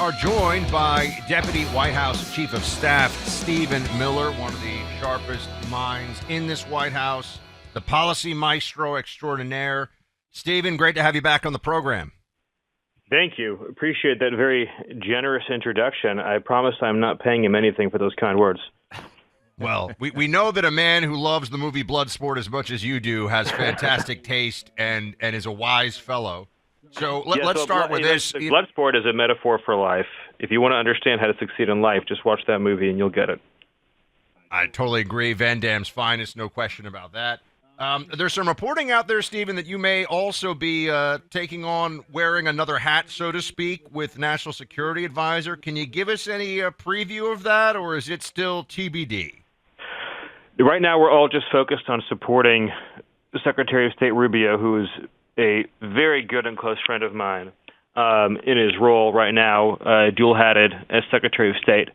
are joined by Deputy White House Chief of Staff Stephen Miller, one of the sharpest minds in this White House, the policy maestro extraordinaire. Stephen, great to have you back on the program. Thank you. Appreciate that very generous introduction. I promise I'm not paying him anything for those kind words. Well, we know that a man who loves the movie Bloodsport as much as you do has fantastic taste and is a wise fellow. So let's start with this. Bloodsport is a metaphor for life. If you want to understand how to succeed in life, just watch that movie and you'll get it. I totally agree. Van Damme's finest, no question about that. There's some reporting out there, Stephen, that you may also be taking on wearing another hat, so to speak, with National Security Advisor. Can you give us any preview of that, or is it still TBD? Right now, we're all just focused on supporting Secretary of State Rubio, who is a very good and close friend of mine, in his role right now, dual-hatted as Secretary of State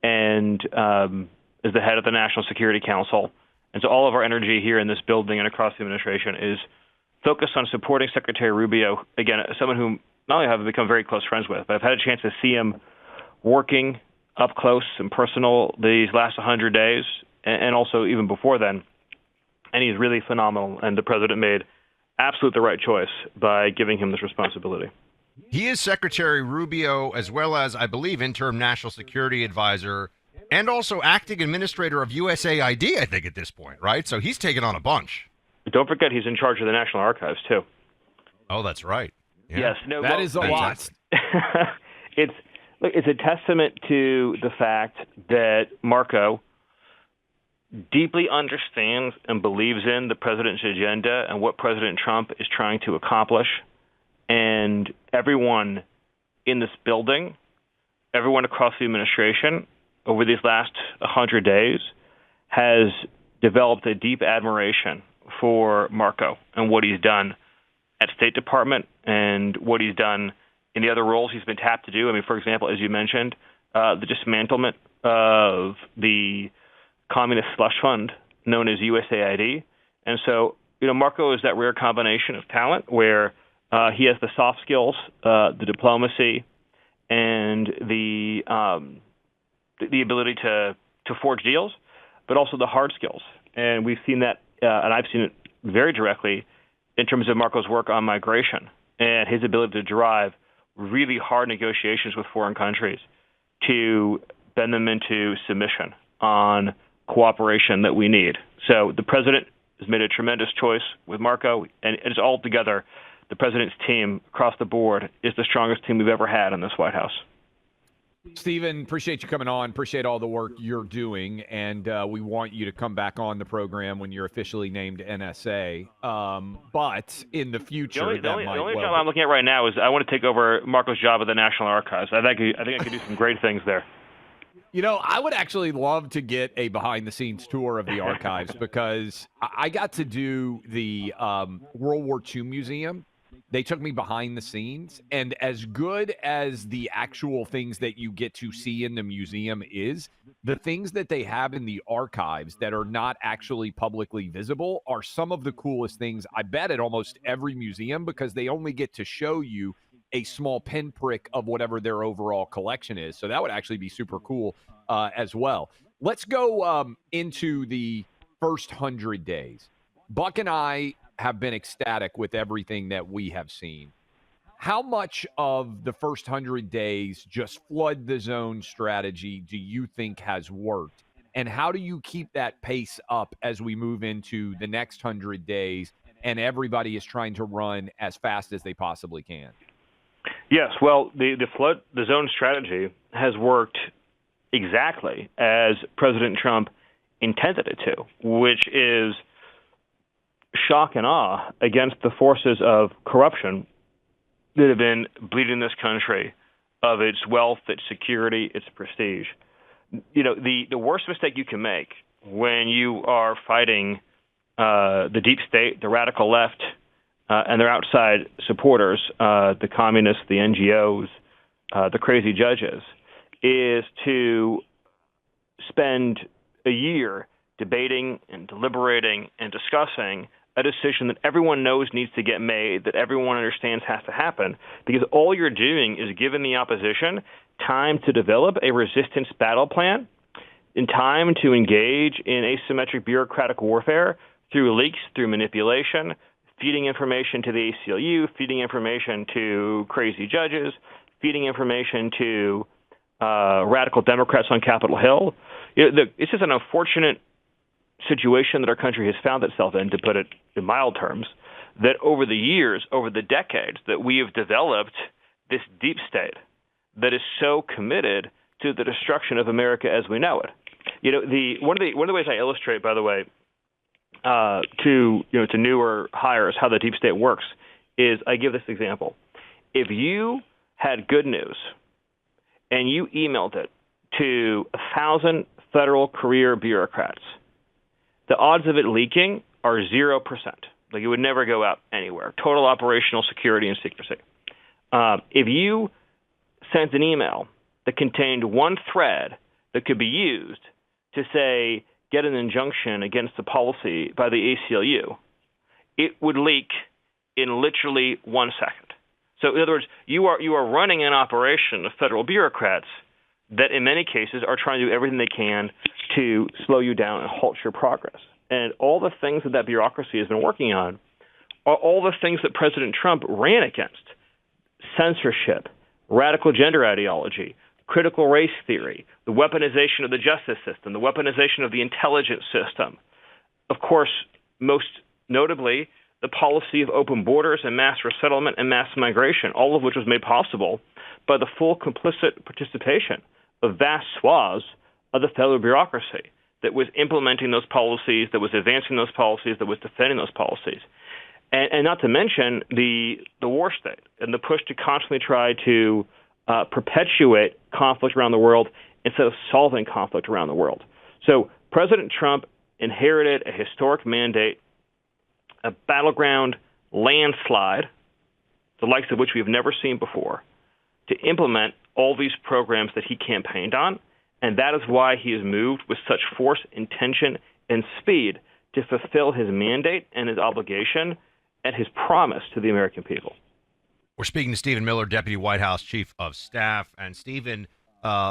and as the head of the National Security Council. And so all of our energy here in this building and across the administration is focused on supporting Secretary Rubio, again, someone whom not only have I become very close friends with, but I've had a chance to see him working up close and personal these last 100 days, and also even before then. And he's really phenomenal, and the president made absolutely the right choice by giving him this responsibility. He is Secretary Rubio, as well as, I believe, interim National Security Advisor, and also acting administrator of USAID, I think, at this point, right? So he's taken on a bunch. Don't forget he's in charge of the National Archives, too. Oh, that's right. Yeah. Yes. No, that is a lot. It's a testament to the fact that Marco deeply understands and believes in the president's agenda and what President Trump is trying to accomplish. And everyone in this building, everyone across the administration, over these last 100 days, has developed a deep admiration for Marco and what he's done at State Department and what he's done in the other roles he's been tapped to do. I mean, for example, as you mentioned, the dismantlement of the communist slush fund known as USAID. And so, Marco is that rare combination of talent where he has the soft skills, the diplomacy, and the ability to forge deals, but also the hard skills. And we've seen that, and I've seen it very directly in terms of Marco's work on migration and his ability to drive really hard negotiations with foreign countries to bend them into submission on cooperation that we need. So the president has made a tremendous choice with Marco, and it's all together. The president's team across the board is the strongest team we've ever had in this White House. Stephen, appreciate you coming on. Appreciate all the work you're doing, and we want you to come back on the program when you're officially named NSA. But in the future, the only job I'm looking at right now is I want to take over Marco's job at the National Archives. I think I could do some great things there. I would actually love to get a behind-the-scenes tour of the archives because I got to do the World War II Museum. They took me behind the scenes, and as good as the actual things that you get to see in the museum is, the things that they have in the archives that are not actually publicly visible are some of the coolest things, I bet, at almost every museum, because they only get to show you a small pinprick of whatever their overall collection is. So that would actually be super cool as well. Let's go into the first 100 days. Buck and I have been ecstatic with everything that we have seen. How much of the first 100 days just flood the zone strategy do you think has worked? And how do you keep that pace up as we move into the next 100 days and everybody is trying to run as fast as they possibly can? Yes, well, the zone strategy has worked exactly as President Trump intended it to, which is shock and awe against the forces of corruption that have been bleeding this country of its wealth, its security, its prestige. The worst mistake you can make when you are fighting the deep state, the radical left, and their outside supporters, the communists, the NGOs, the crazy judges, is to spend a year debating and deliberating and discussing a decision that everyone knows needs to get made, that everyone understands has to happen, because all you're doing is giving the opposition time to develop a resistance battle plan, in time to engage in asymmetric bureaucratic warfare through leaks, through manipulation, feeding information to the ACLU, feeding information to crazy judges, feeding information to radical Democrats on Capitol Hill. This is an unfortunate situation that our country has found itself in, to put it in mild terms, that over the years, over the decades, that we have developed this deep state that is so committed to the destruction of America as we know it. One of the ways I illustrate, by the way, to newer hires how the deep state works is I give this example. If you had good news and you emailed it to 1,000 federal career bureaucrats, the odds of it leaking are 0%. Like, it would never go out anywhere. Total operational security and secrecy. If you sent an email that contained one thread that could be used to say, get an injunction against the policy by the ACLU, it would leak in literally 1 second. So in other words, you are running an operation of federal bureaucrats that in many cases are trying to do everything they can to slow you down and halt your progress. And all the things that bureaucracy has been working on are all the things that President Trump ran against: censorship, radical gender ideology, critical race theory, the weaponization of the justice system, the weaponization of the intelligence system. Of course, most notably, the policy of open borders and mass resettlement and mass migration, all of which was made possible by the full complicit participation of vast swaths of the federal bureaucracy that was implementing those policies, that was advancing those policies, that was defending those policies. And not to mention the war state and the push to constantly try to perpetuate conflict around the world instead of solving conflict around the world. So President Trump inherited a historic mandate, a battleground landslide, the likes of which we have never seen before, to implement all these programs that he campaigned on. And that is why he has moved with such force, intention, and speed to fulfill his mandate and his obligation and his promise to the American people. We're speaking to Stephen Miller, Deputy White House Chief of Staff. And Stephen,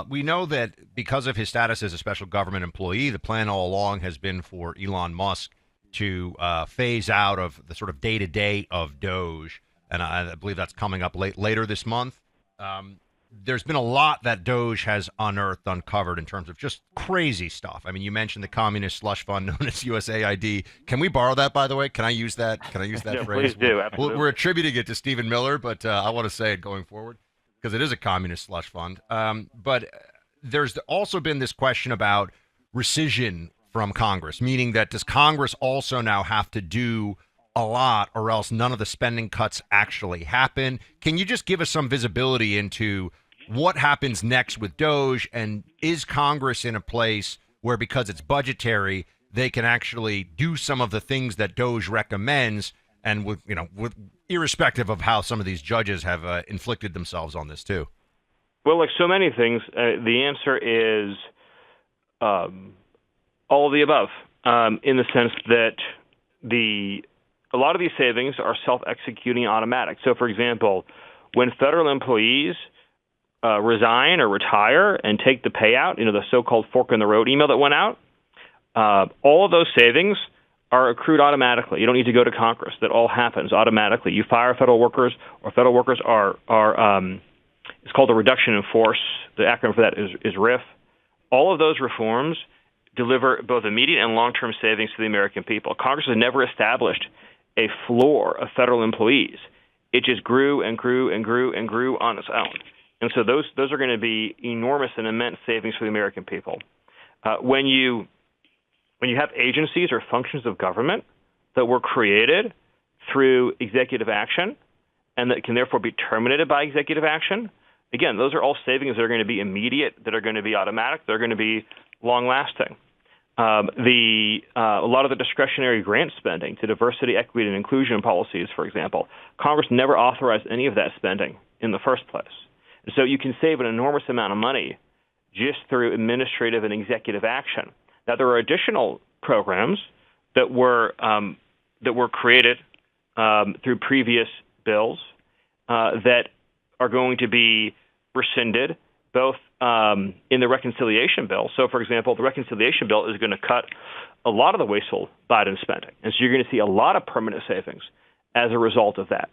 we know that because of his status as a special government employee, the plan all along has been for Elon Musk to phase out of the sort of day-to-day of DOGE. And I believe that's coming up later this month. There's been a lot that DOGE has uncovered in terms of just crazy stuff. I mean, you mentioned the communist slush fund known as USAID. Can we borrow that, by the way? Can I use that? Can I use that Yeah, phrase? please do. Absolutely. We're attributing it to Stephen Miller, but I want to say it going forward because it is a communist slush fund. But there's also been this question about rescission from Congress, meaning that does Congress also now have to do a lot or else none of the spending cuts actually happen? Can you just give us some visibility into what happens next with DOGE, and is Congress in a place where, because it's budgetary, they can actually do some of the things that DOGE recommends, and with irrespective of how some of these judges have inflicted themselves on this too? Well, like so many things, the answer is all of the above, in the sense that a lot of these savings are self-executing automatic. So, for example, when federal employees resign or retire and take the payout, the so-called fork in the road email that went out, all of those savings are accrued automatically. You don't need to go to Congress. That all happens automatically. You fire federal workers, or federal workers are it's called a reduction in force. The acronym for that is RIF. All of those reforms deliver both immediate and long-term savings to the American people. Congress has never established a floor of federal employees. It just grew and grew and grew and grew on its own. And so those are going to be enormous and immense savings for the American people. When you have agencies or functions of government that were created through executive action and that can therefore be terminated by executive action, again, those are all savings that are going to be immediate, that are going to be automatic, they're going to be long-lasting. A lot of the discretionary grant spending to diversity, equity, and inclusion policies, for example, Congress never authorized any of that spending in the first place. And so you can save an enormous amount of money just through administrative and executive action. Now, there are additional programs that were that were created through previous bills that are going to be rescinded, both in the reconciliation bill. So, for example, the reconciliation bill is going to cut a lot of the wasteful Biden spending. And so you're going to see a lot of permanent savings as a result of that.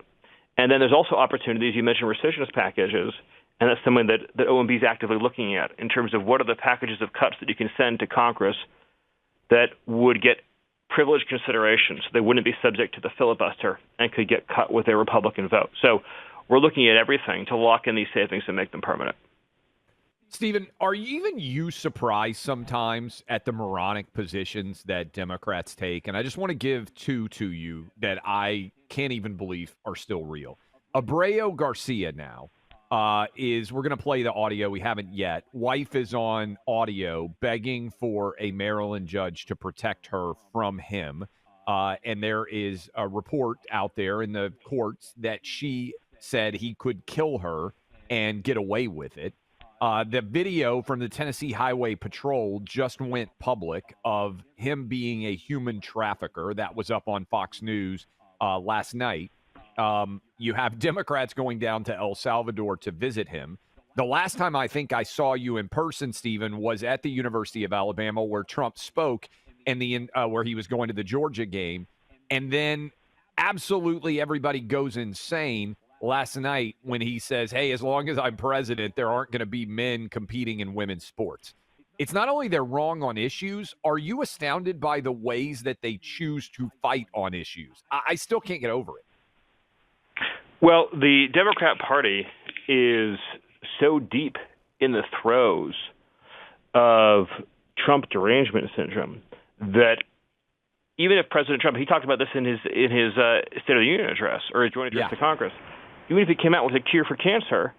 And then there's also opportunities. You mentioned rescissionist packages, and that's something that OMB is actively looking at in terms of what are the packages of cuts that you can send to Congress that would get privileged consideration, so they wouldn't be subject to the filibuster and could get cut with a Republican vote. So we're looking at everything to lock in these savings and make them permanent. Stephen, are even you surprised sometimes at the moronic positions that Democrats take? And I just want to give two to you that I can't even believe are still real. Abreu Garcia now we're going to play the audio. We haven't yet. Wife is on audio begging for a Maryland judge to protect her from him. And there is a report out there in the courts that she said he could kill her and get away with it. The video from the Tennessee Highway Patrol just went public of him being a human trafficker. That was up on Fox News last night. You have Democrats going down to El Salvador to visit him. The last time I think I saw you in person, Stephen, was at the University of Alabama where Trump spoke and where he was going to the Georgia game. And then absolutely everybody goes insane last night when he says, hey, as long as I'm president, there aren't going to be men competing in women's sports. It's not only they're wrong on issues. Are you astounded by the ways that they choose to fight on issues? I still can't get over it. Well, the Democrat Party is so deep in the throes of Trump derangement syndrome that even if President Trump, he talked about this in his State of the Union address or his joint address to Congress, even if he came out with a cure for cancer,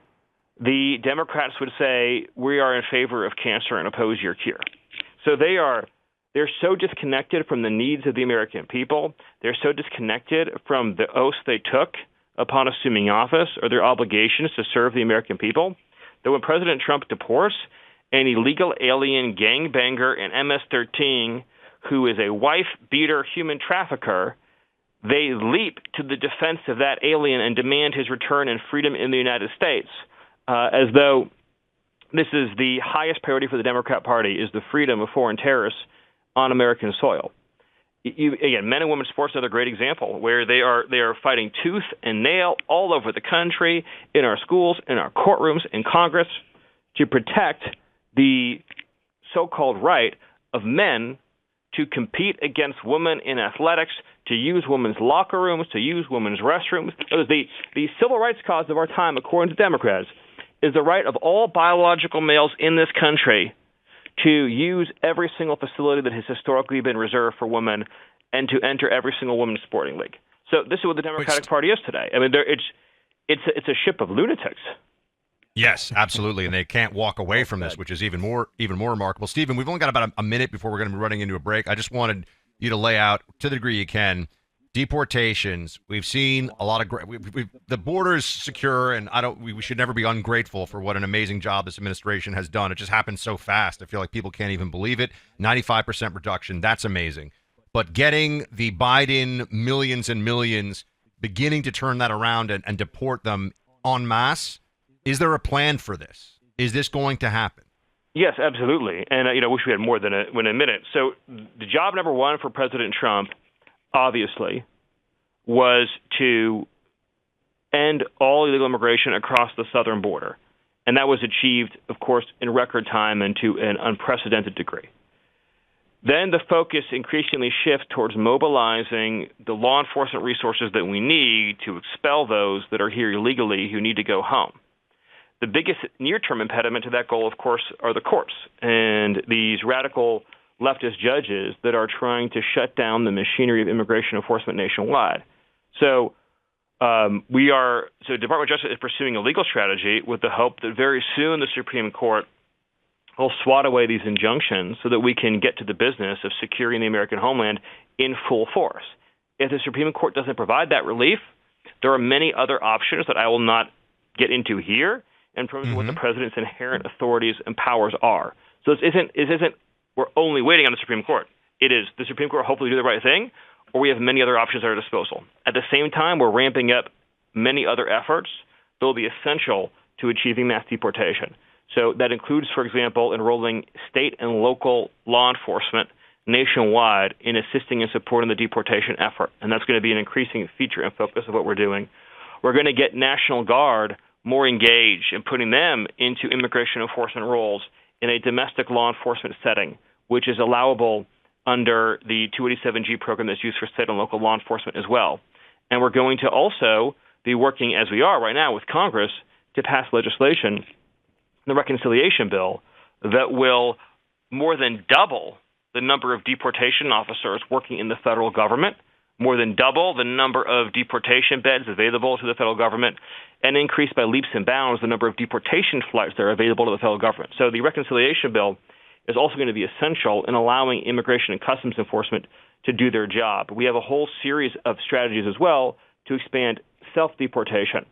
the Democrats would say, we are in favor of cancer and oppose your cure. So they're so disconnected from the needs of the American people. They're so disconnected from the oaths they took upon assuming office or their obligations to serve the American people that when President Trump deports an illegal alien gangbanger and MS-13 who is a wife-beater human trafficker, they leap to the defense of that alien and demand his return and freedom in the United States, as though this is the highest priority for the Democrat Party, is the freedom of foreign terrorists on American soil. Again, men and women's sports are another great example where they are fighting tooth and nail all over the country, in our schools, in our courtrooms, in Congress, to protect the so-called right of men to compete against women in athletics, to use women's locker rooms, to use women's restrooms. The civil rights cause of our time, according to Democrats, is the right of all biological males in this country to use every single facility that has historically been reserved for women and to enter every single women's sporting league. So this is what the Democratic Party is today. I mean, it's a ship of lunatics. Yes, absolutely, and they can't walk away from this, which is even more remarkable. Stephen, we've only got about a minute before we're going to be running into a break. I just wanted you to lay out, to the degree you can, deportations. We've seen a lot of the border is secure, and we should never be ungrateful for what an amazing job this administration has done. It just happened so fast. I feel like people can't even believe it. 95% reduction, that's amazing. But getting the Biden millions and millions, beginning to turn that around and deport them en masse, is there a plan for this? Is this going to happen? Yes, absolutely. And I wish we had more than a minute. So the job number one for President Trump, obviously, was to end all illegal immigration across the southern border. And that was achieved, of course, in record time and to an unprecedented degree. Then the focus increasingly shifts towards mobilizing the law enforcement resources that we need to expel those that are here illegally who need to go home. The biggest near-term impediment to that goal, of course, are the courts and these radical leftist judges that are trying to shut down the machinery of immigration enforcement nationwide. So the Department of Justice is pursuing a legal strategy with the hope that very soon the Supreme Court will swat away these injunctions so that we can get to the business of securing the American homeland in full force. If the Supreme Court doesn't provide that relief, there are many other options that I will not get into here in terms of what the president's inherent authorities and powers are. So it isn't we're only waiting on the Supreme Court. It is the Supreme Court hopefully do the right thing, or we have many other options at our disposal. At the same time, we're ramping up many other efforts that will be essential to achieving mass deportation. So that includes, for example, enrolling state and local law enforcement nationwide in assisting and supporting the deportation effort. And that's going to be an increasing feature and focus of what we're doing. We're going to get National Guard more engaged in putting them into immigration enforcement roles in a domestic law enforcement setting, which is allowable under the 287G program that's used for state and local law enforcement as well. And we're going to also be working, as we are right now, with Congress to pass legislation, the reconciliation bill, that will more than double the number of deportation officers working in the federal government, more than double the number of deportation beds available to the federal government, and increase by leaps and bounds the number of deportation flights that are available to the federal government. So the reconciliation bill is also going to be essential in allowing immigration and customs enforcement to do their job. We have a whole series of strategies as well to expand self-deportation.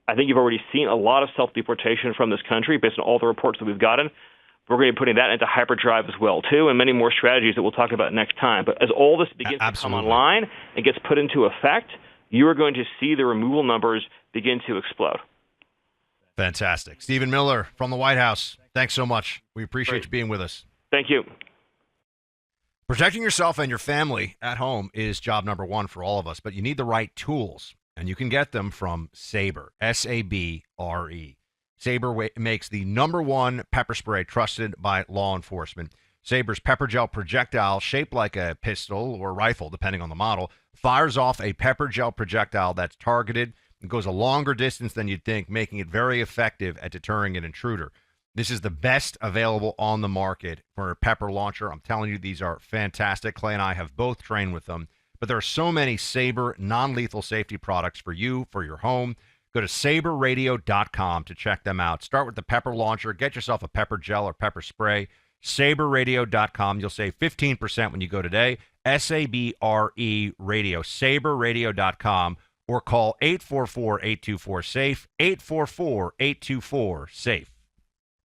I think you've already seen a lot of self-deportation from this country based on all the reports that we've gotten. We're going to be putting that into hyperdrive as well, too, and many more strategies that we'll talk about next time. But as all this begins to come online and gets put into effect, you are going to see the removal numbers begin to explode. Fantastic. Stephen Miller from the White House, thanks so much. We appreciate you being with us. Thank you. Protecting yourself and your family at home is job number one for all of us, but you need the right tools, and you can get them from Saber, S-A-B-R-E. Saber makes the number one pepper spray trusted by law enforcement. Saber's pepper gel projectile, shaped like a pistol or rifle, depending on the model, fires off a pepper gel projectile that's targeted and goes a longer distance than you'd think, making it very effective at deterring an intruder. This is the best available on the market for a pepper launcher. I'm telling you, these are fantastic. Clay and I have both trained with them. But there are so many Saber non-lethal safety products for you, for your home. Go to saberradio.com to check them out. Start with the pepper launcher. Get yourself a pepper gel or pepper spray. Saberradio.com. You'll save 15% when you go today. S-A-B-R-E radio. Saberradio.com. Or call 844-824-SAFE. 844-824-SAFE.